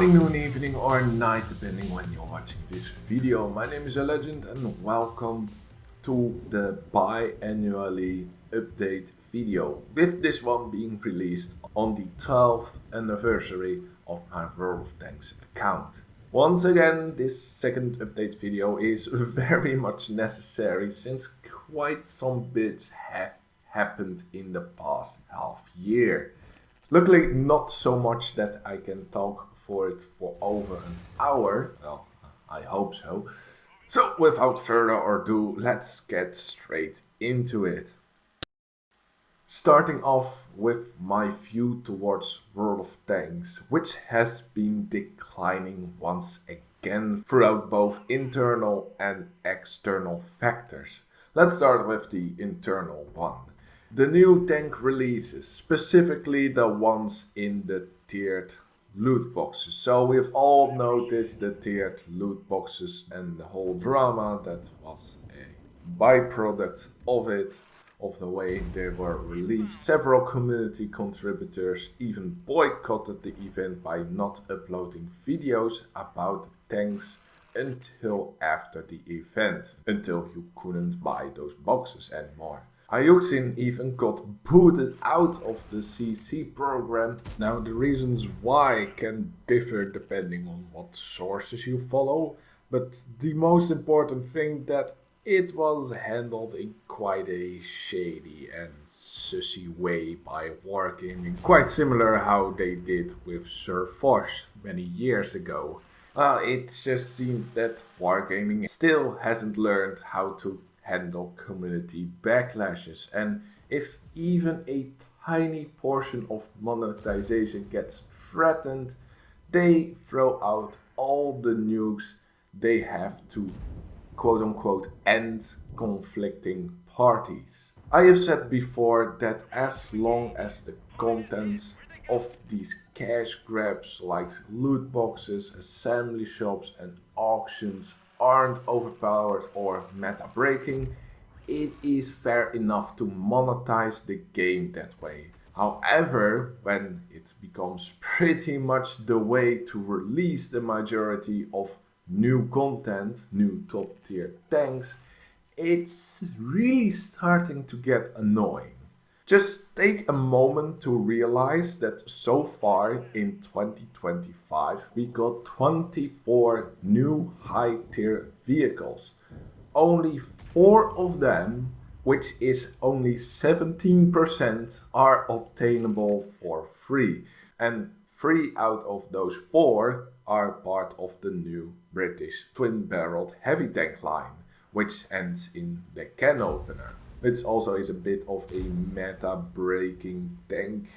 morning, noon, evening or night, depending when you're watching this video. My name is Alegende and welcome to the biannually update video, with this one being released on the 12th anniversary of my World of Tanks account. Once again, this second update video is very much necessary since quite some bits have happened in the past half year. Luckily, not so much that I can talk for it for over an hour. Well, I hope so. So, without further ado, let's get straight into it. Starting off with my view towards World of Tanks, which has been declining once again throughout both internal and external factors. Let's start with the internal one. The new tank releases, specifically the ones in the tiered loot boxes. So we've all noticed the tiered loot boxes and the whole drama that was a byproduct of it, of the way they were released. Several community contributors even boycotted the event by not uploading videos about the tanks until after the event, until you couldn't buy those boxes anymore. Ayuxin even got booted out of the CC program. Now the reasons why can differ depending on what sources you follow, but the most important thing that it was handled in quite a shady and sussy way by Wargaming, quite similar how they did with Sir Force many years ago. It just seems that Wargaming still hasn't learned how to handle community backlashes, and if even a tiny portion of monetization gets threatened, they throw out all the nukes they have to quote-unquote end conflicting parties. I have said before that as long as the contents of these cash grabs like loot boxes, assembly shops and auctions aren't overpowered or meta breaking, it is fair enough to monetize the game that way. However, when it becomes pretty much the way to release the majority of new content, new top tier tanks, it's really starting to get annoying. Just take a moment to realize that so far in 2025 we got 24 new high tier vehicles. Only 4 of them, which is only 17%, are obtainable for free. And 3 out of those 4 are part of the new British twin-barreled heavy tank line, which ends in the can opener. It also is a bit of a meta-breaking tank.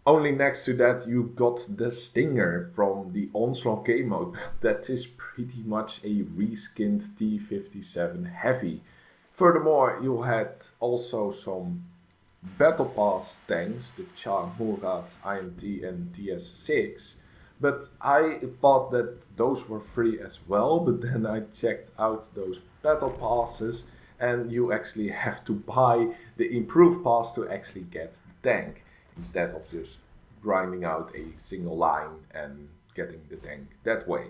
Only next to that you got the Stinger from the Onslaught game mode. That is pretty much a reskinned T-57 Heavy. Furthermore, you had also some Battle Pass tanks, the Char Murad, IMT and TS6. But I thought that those were free as well, but then I checked out those Battle Passes and you actually have to buy the improved pass to actually get the tank, instead of just grinding out a single line and getting the tank that way.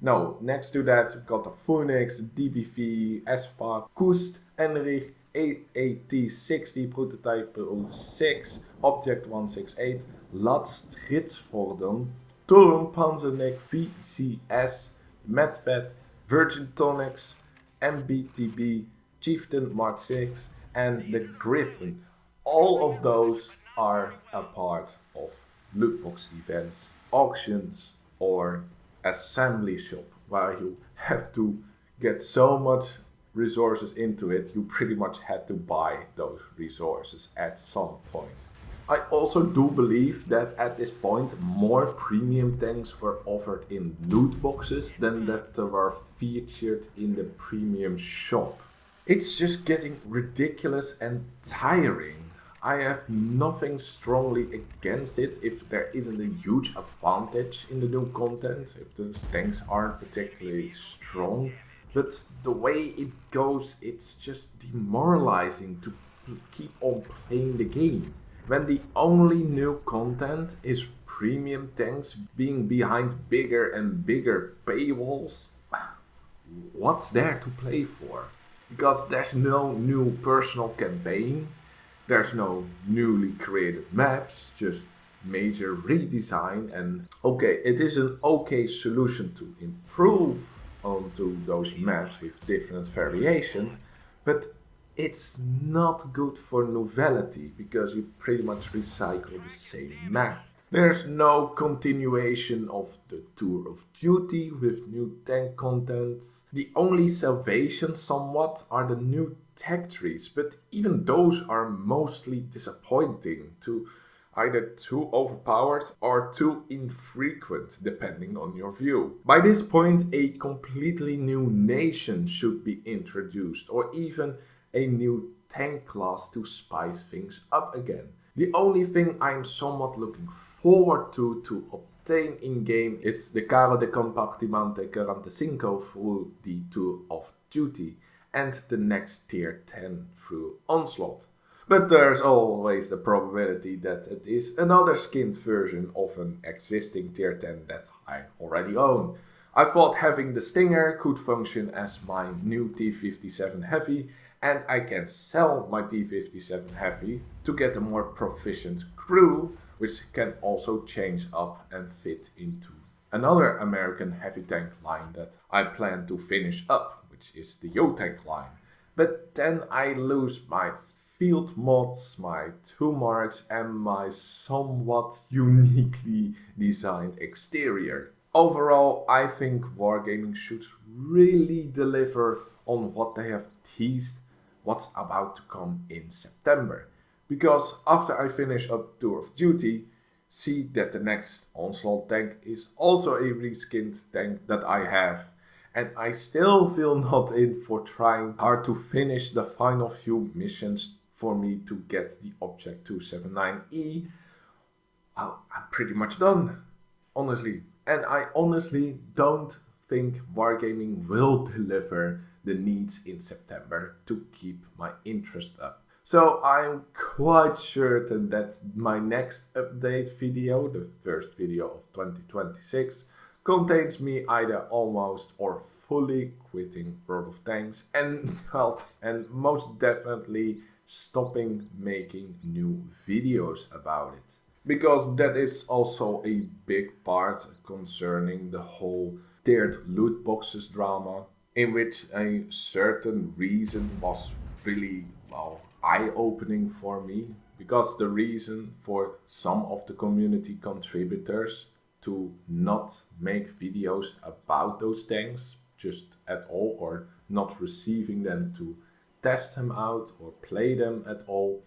No, next to that we've got the Phoenix, DBV, SFA, Kust, Enrich, AAT-60, Prototype 06, Object 168, Lat Stridsvorden, Toren Panzernik VCS, Medved, Virgin Tonics, MBTB, Chieftain Mark 6 and the Griffin. All of those are a part of lootbox events, auctions or assembly shop, where you have to get so much resources into it, you pretty much had to buy those resources at some point. I also do believe that at this point more premium tanks were offered in loot boxes than that they were featured in the premium shop. It's just getting ridiculous and tiring. I have nothing strongly against it if there isn't a huge advantage in the new content, if the tanks aren't particularly strong, but the way it goes, it's just demoralizing to keep on playing the game when the only new content is premium tanks being behind bigger and bigger paywalls, what's there to play for? Because there's no new personal campaign, there's no newly created maps, just major redesign. And okay, it is an okay solution to improve onto those maps with different variations, but it's not good for novelty because you pretty much recycle the same map. There's no continuation of the Tour of Duty with new tank content. The only salvation somewhat are the new tech trees, but even those are mostly disappointing, either too overpowered or too infrequent depending on your view. By this point, a completely new nation should be introduced, or even a new tank class to spice things up again. The only thing I'm somewhat looking forward to obtain in-game is the Caro de Compartimento 45 through the Tour of Duty and the next tier 10 through Onslaught. But there's always the probability that it is another skinned version of an existing tier 10 that I already own. I thought having the Stinger could function as my new T57 Heavy, and I can sell my T57 Heavy to get a more proficient crew, which can also change up and fit into another American heavy tank line that I plan to finish up, which is the WoT line. But then I lose my field mods, my 2 marks, and my somewhat uniquely designed exterior. Overall, I think Wargaming should really deliver on what they have teased what's about to come in September. Because after I finish up Tour of Duty, see that the next Onslaught tank is also a reskinned tank that I have. And I still feel not in for trying hard to finish the final few missions for me to get the Object 279E. Well, I'm pretty much done, honestly. And I honestly don't think Wargaming will deliver the needs in September to keep my interest up. So I'm quite certain that my next update video, the first video of 2026, contains me either almost or fully quitting World of Tanks and most definitely stopping making new videos about it. Because that is also a big part concerning the whole tiered loot boxes drama, in which a certain reason was really, eye-opening for me. Because the reason for some of the community contributors to not make videos about those tanks just at all, or not receiving them to test them out or play them at all,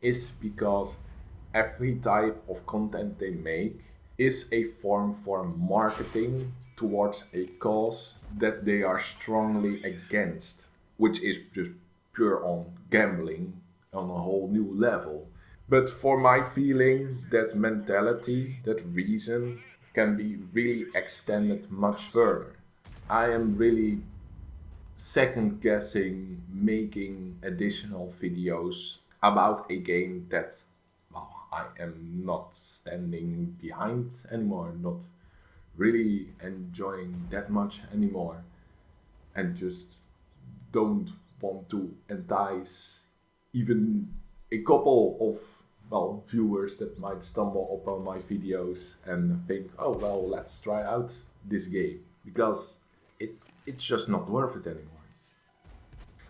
is because every type of content they make is a form for marketing towards a cause that they are strongly against, which is just pure on gambling on a whole new level. But for my feeling, that mentality, that reason, can be really extended much further. I am really second guessing making additional videos about a game that I am not standing behind anymore, not really enjoying that much anymore, and just don't want to entice even a couple of viewers that might stumble upon my videos and think, oh well, let's try out this game, because it's just not worth it anymore.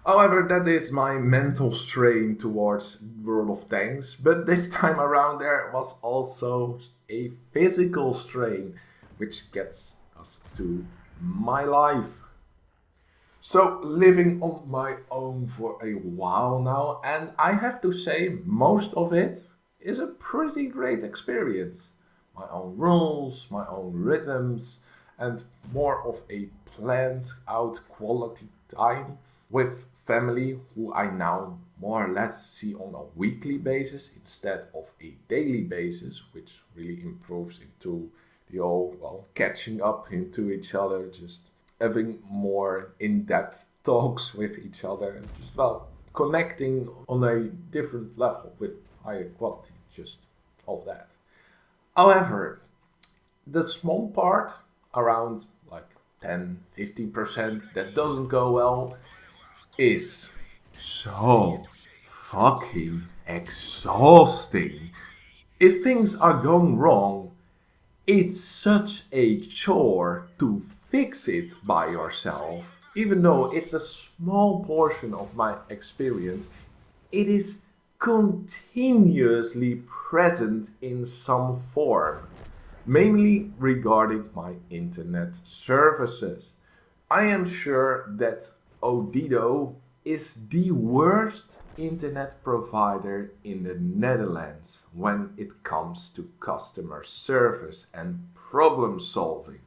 However, that is my mental strain towards World of Tanks, but this time around there was also a physical strain, which gets us to my life. So, living on my own for a while now, and I have to say, most of it is a pretty great experience. My own rules, my own rhythms, and more of a planned out quality time with family who I now more or less see on a weekly basis instead of a daily basis, which really improves into the whole catching up into each other, just having more in-depth talks with each other, and just connecting on a different level with higher quality, just all that. However, the small part, around like 10-15% that doesn't go well, is so fucking exhausting. If things are going wrong, it's such a chore to fix it by yourself. Even though it's a small portion of my experience, it is continuously present in some form, mainly regarding my internet services. I am sure that Odido is the worst internet provider in the Netherlands when it comes to customer service and problem solving.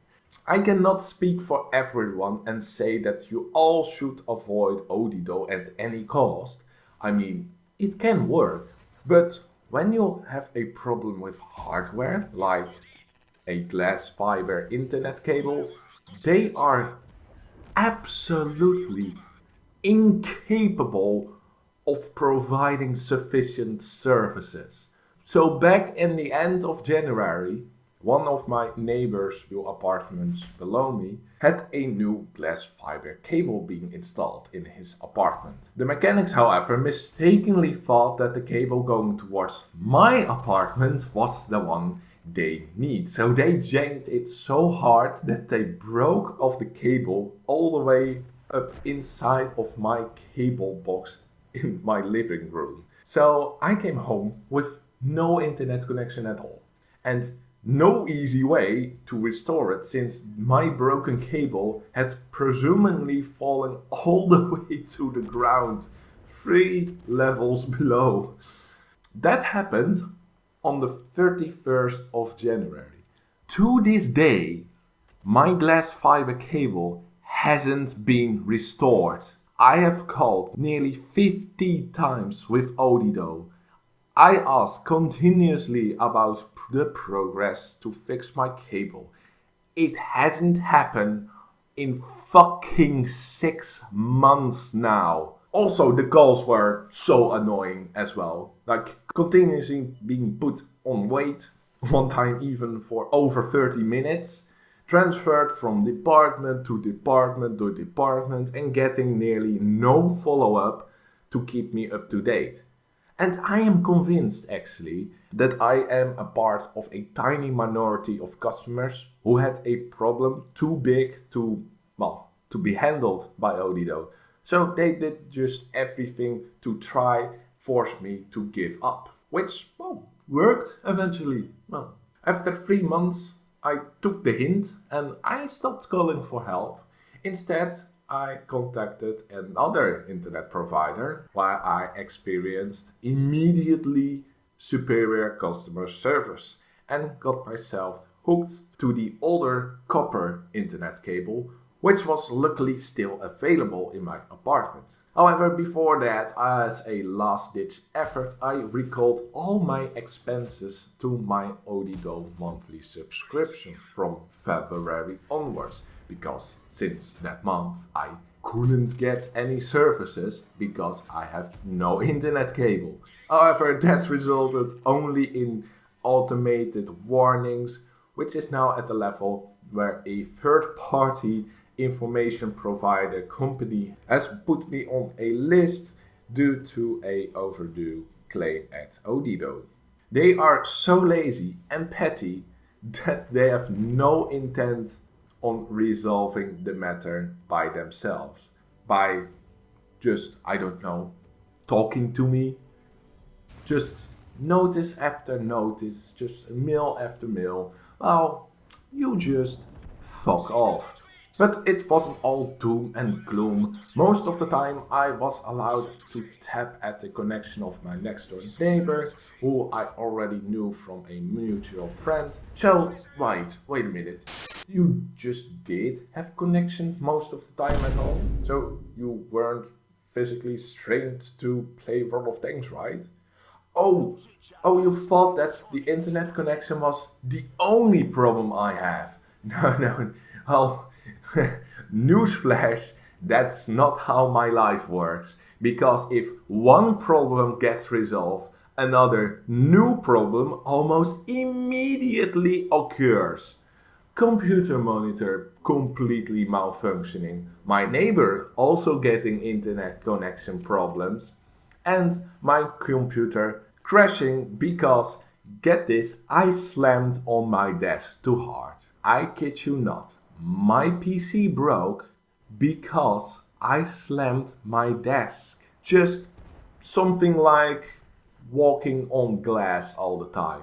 I cannot speak for everyone and say that you all should avoid Odido at any cost. I mean, it can work, but when you have a problem with hardware, like a glass fiber internet cable, they are absolutely incapable of providing sufficient services. So back in the end of January, one of my neighbors, few apartments below me, had a new glass fiber cable being installed in his apartment. The mechanics, however, mistakenly thought that the cable going towards my apartment was the one they need. So they yanked it so hard that they broke off the cable all the way up inside of my cable box in my living room. So I came home with no internet connection at all and no easy way to restore it since my broken cable had presumably fallen all the way to the ground 3 levels below. That happened on the 31st of January. To this day, my glass fiber cable hasn't been restored. I have called nearly 50 times with Odido. I asked continuously about the progress to fix my cable. It hasn't happened in fucking 6 months now. Also, the calls were so annoying as well. Like, continuously being put on wait, one time even for over 30 minutes, transferred from department to department to department, and getting nearly no follow up to keep me up to date. And I am convinced actually that I am a part of a tiny minority of customers who had a problem too big to, well, to be handled by Odido. So they did just everything to try force me to give up, which, well, worked eventually. Well, after 3 months, I took the hint and I stopped calling for help. Instead, I contacted another internet provider where I experienced immediately superior customer service and got myself hooked to the older copper internet cable, which was luckily still available in my apartment. However, before that, as a last-ditch effort, I recalled all my expenses to my Odido monthly subscription from February onwards, because since that month I couldn't get any services because I have no internet cable. However, that resulted only in automated warnings, which is now at the level where a third party information provider company has put me on a list due to a overdue claim at Odido. They are so lazy and petty that they have no intent on resolving the matter by themselves. By just, I don't know, talking to me. Just notice after notice, just mail after mail. Well, you just fuck off. But it wasn't all doom and gloom. Most of the time I was allowed to tap at the connection of my next door neighbor, who I already knew from a mutual friend. So, wait a minute. You just did have connection most of the time at all? So you weren't physically strained to play World of Tanks, right? Oh, you thought that the internet connection was the only problem I have. No. Well, newsflash, that's not how my life works. Because if one problem gets resolved, Another new problem almost immediately occurs. Computer monitor completely malfunctioning. My neighbor also getting internet connection problems. And my computer crashing because, get this, I slammed on my desk too hard. I kid you not. My PC broke because I slammed my desk. Just something like walking on glass all the time.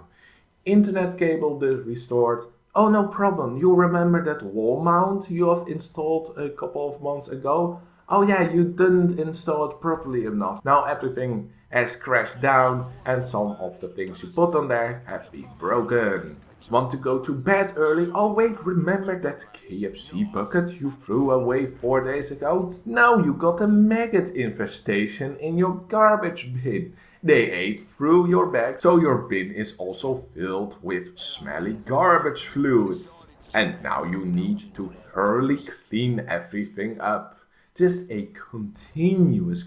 Internet cable restored. Oh, no problem. You remember that wall mount you have installed a couple of months ago? Oh yeah, you didn't install it properly enough. Now everything has crashed down and some of the things you put on there have been broken. Want to go to bed early? Oh wait, remember that KFC bucket you threw away 4 days ago? Now you got a maggot infestation in your garbage bin. They ate through your bag, so your bin is also filled with smelly garbage fluids. And now you need to thoroughly clean everything up. Just a continuous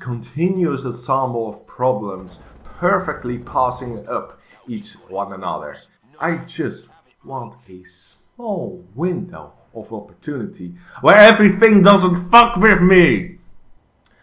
ensemble of problems perfectly passing up each one another. I just want a small window of opportunity where everything doesn't fuck with me.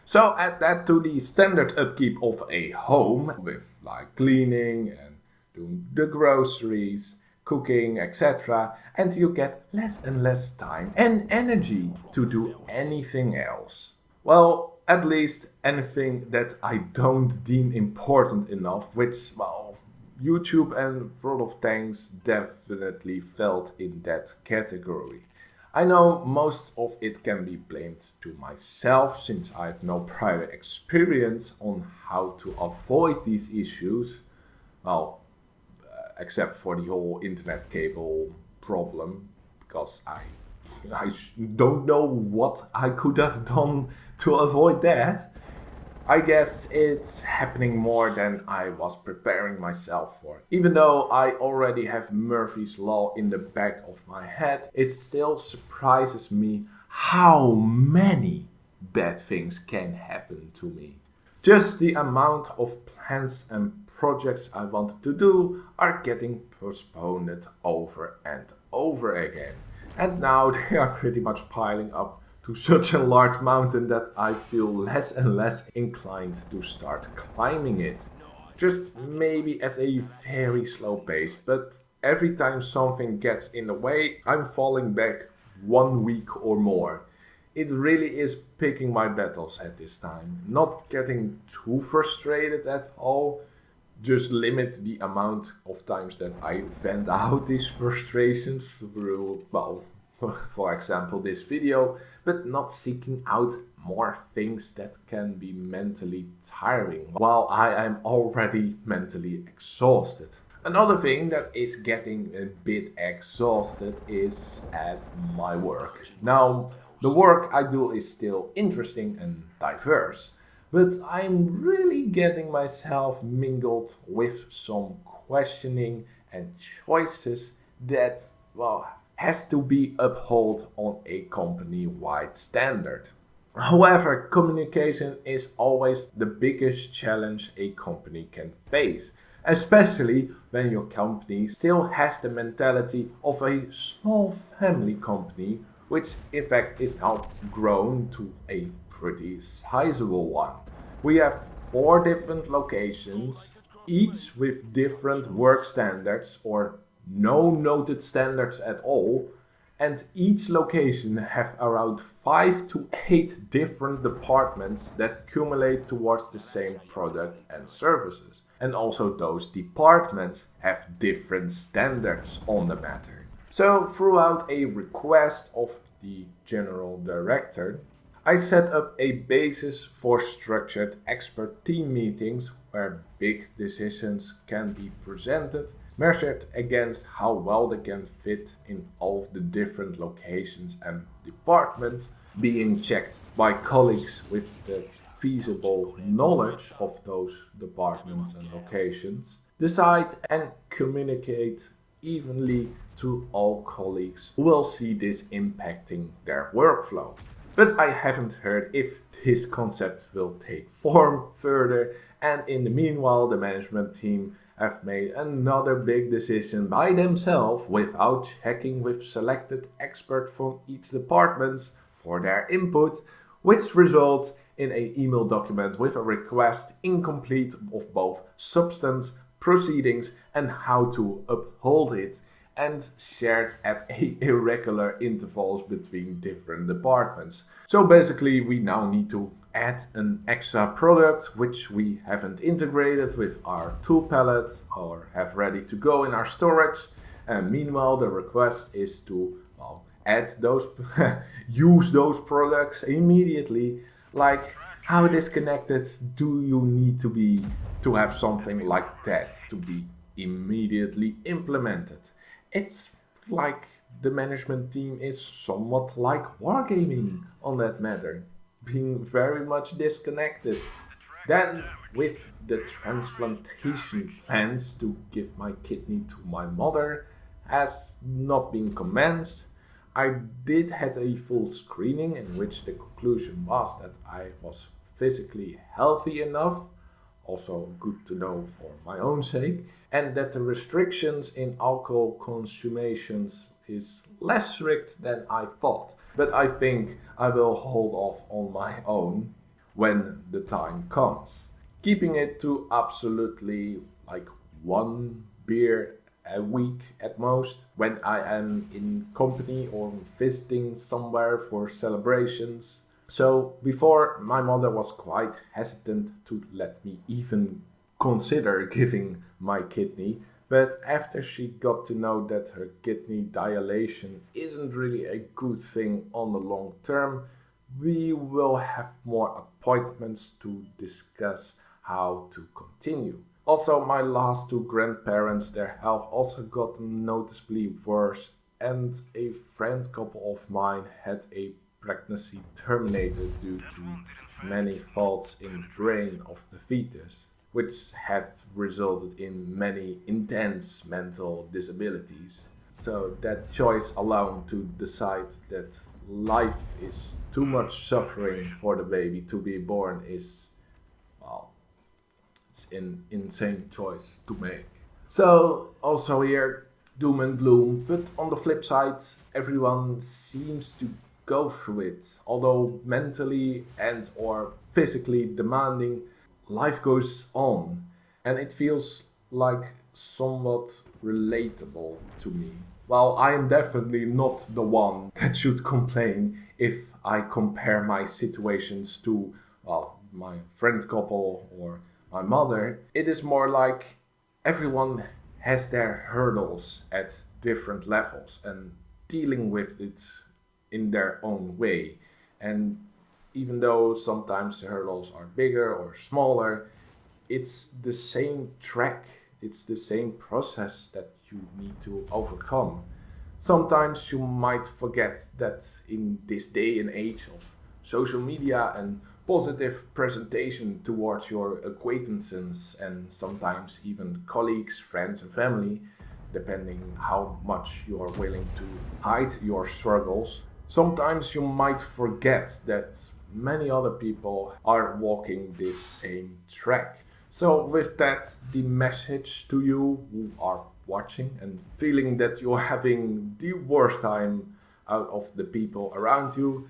So add that to the standard upkeep of a home with like cleaning and doing the groceries, cooking, etc. and you get less and less time and energy to do anything else. Well, at least anything that I don't deem important enough, which, well, YouTube and World of Tanks definitely felt in that category. I know most of it can be blamed to myself since I have no prior experience on how to avoid these issues. Well, except for the whole internet cable problem, because I don't know what I could have done to avoid that. I guess it's happening more than I was preparing myself for. Even though I already have Murphy's Law in the back of my head, it still surprises me how many bad things can happen to me. Just the amount of plans and projects I wanted to do are getting postponed over and over again. And now they are pretty much piling up to such a large mountain that I feel less and less inclined to start climbing it. Just maybe at a very slow pace, but every time something gets in the way, I'm falling back 1 week or more. It really is picking my battles at this time. Not getting too frustrated at all, just limit the amount of times that I vent out these frustrations through, well, for example, this video, but not seeking out more things that can be mentally tiring while I am already mentally exhausted. Another thing that is getting a bit exhausted is at my work. Now, the work I do is still interesting and diverse, but I'm really getting myself mingled with some questioning and choices that, well, has to be upheld on a company-wide standard. However, communication is always the biggest challenge a company can face, especially when your company still has the mentality of a small family company, which in fact is now grown to a pretty sizable one. We have 4 different locations, each with different work standards or no noted standards at all, and each location have around 5 to 8 different departments that accumulate towards the same product and services. And also those departments have different standards on the matter. So throughout a request of the general director, I set up a basis for structured expert team meetings where big decisions can be presented, measured against how well they can fit in all of the different locations and departments, being checked by colleagues with the feasible knowledge of those departments and locations, decide and communicate evenly to all colleagues who will see this impacting their workflow. But I haven't heard if this concept will take form further, And in the meanwhile, the management team have made another big decision by themselves without checking with selected experts from each department for their input, which results in an email document with a request incomplete of both substance, proceedings, and how to uphold it, and shared at irregular intervals between different departments. So basically, we now need to add an extra product which we haven't integrated with our tool palette or have ready to go in our storage. And meanwhile, the request is to add those, use those products immediately. Like, how disconnected do you need to be to have something like that to be immediately implemented? It's like the management team is somewhat like wargaming on that matter, being very much disconnected. Then, with the transplantation plans to give my kidney to my mother has not been commenced, I did had a full screening in which the conclusion was that I was physically healthy enough, also good to know for my own sake, and that the restrictions in alcohol consumations is less strict than I thought. But I think I will hold off on my own when the time comes. Keeping it to absolutely like one beer a week at most when I am in company or visiting somewhere for celebrations. So before, my mother was quite hesitant to let me even consider giving my kidney, but after she got to know that her kidney dilation isn't really a good thing on the long term, we will have more appointments to discuss how to continue. Also, my last two grandparents, their health also got noticeably worse, and a friend couple of mine had a pregnancy terminated due to many faults in brain of the fetus, which had resulted in many intense mental disabilities. So that choice alone to decide that life is too much suffering for the baby to be born is, well, it's an insane choice to make. So also here, doom and gloom, but on the flip side, everyone seems to go through it. Although mentally and or physically demanding, life goes on, and it feels like somewhat relatable to me. While I am definitely not the one that should complain if I compare my situations to, well, my friend couple or my mother, it is more like everyone has their hurdles at different levels and dealing with it in their own way. And even though sometimes the hurdles are bigger or smaller, it's the same track, it's the same process that you need to overcome. Sometimes you might forget that in this day and age of social media and positive presentation towards your acquaintances and sometimes even colleagues, friends, and family, depending how much you are willing to hide your struggles. Sometimes you might forget that many other people are walking this same track. So, with that, the message to you who are watching and feeling that you're having the worst time out of the people around you,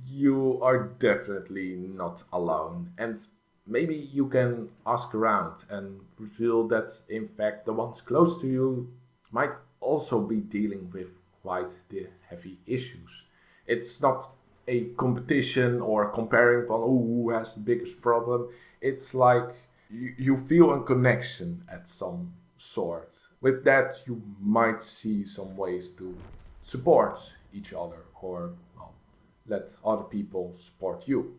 you are definitely not alone. And maybe you can ask around and reveal that, in fact, the ones close to you might also be dealing with quite the heavy issues. It's not a competition or comparing from who has the biggest problem. It's like you feel a connection at some sort. With that, you might see some ways to support each other or, well, let other people support you.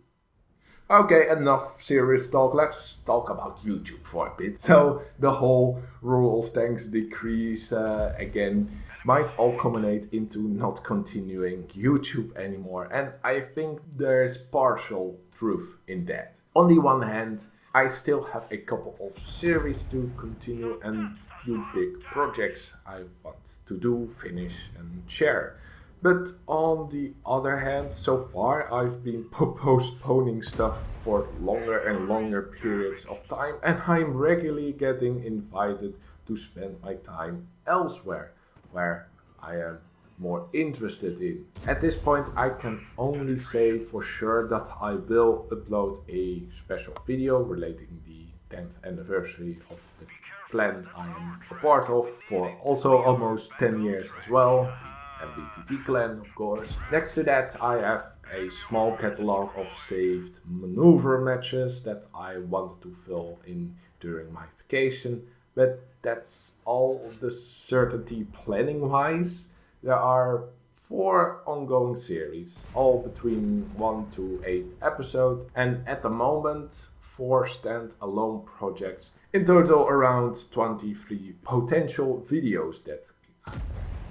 Okay, enough serious talk. Let's talk about YouTube for a bit. So, the whole rule of thanks decrease again might all culminate into not continuing YouTube anymore. And I think there's partial truth in that. On the one hand, I still have a couple of series to continue and few big projects I want to do, finish, and share. But on the other hand, so far I've been postponing stuff for longer and longer periods of time, and I'm regularly getting invited to spend my time elsewhere, where I am more interested in. At this point, I can only say for sure that I will upload a special video relating the 10th anniversary of the clan I am a part of for also almost 10 years as well. The MBTT clan, of course. Next to that, I have a small catalog of saved maneuver matches that I wanted to fill in during my vacation, but that's all the certainty planning wise. There are 4 ongoing series, all between 1 to 8 episodes, and at the moment 4 stand-alone projects. In total around 23 potential videos that I can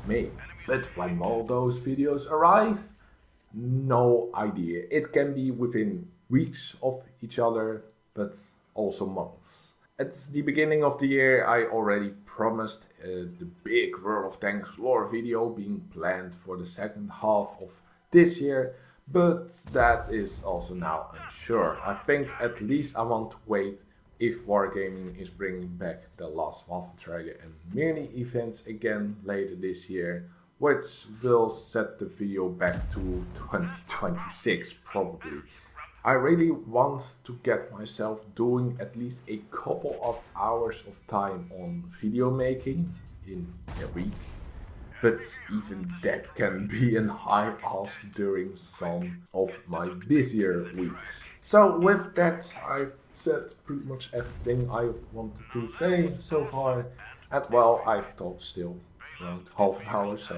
make. But when all those videos arrive, no idea. It can be within weeks of each other, but also months. At the beginning of the year, I already promised the big World of Tanks lore video being planned for the second half of this year, but that is also now unsure. I think at least I want to wait if Wargaming is bringing back the last Waffenträger and mini events again later this year, which will set the video back to 2026 probably. I really want to get myself doing at least a couple of hours of time on video making in a week, but even that can be an high ask during some of my busier weeks. So with that, I've said pretty much everything I wanted to say so far, and well, I've talked still around half an hour, so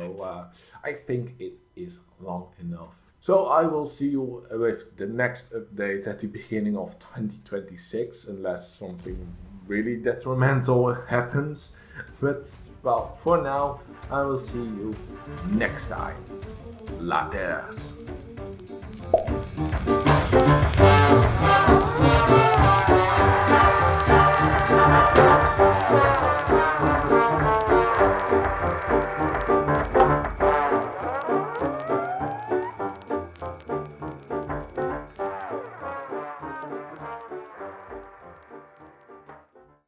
I think it is long enough. So I will see you with the next update at the beginning of 2026, unless something really detrimental happens. But well, for now, I will see you next time. Laters.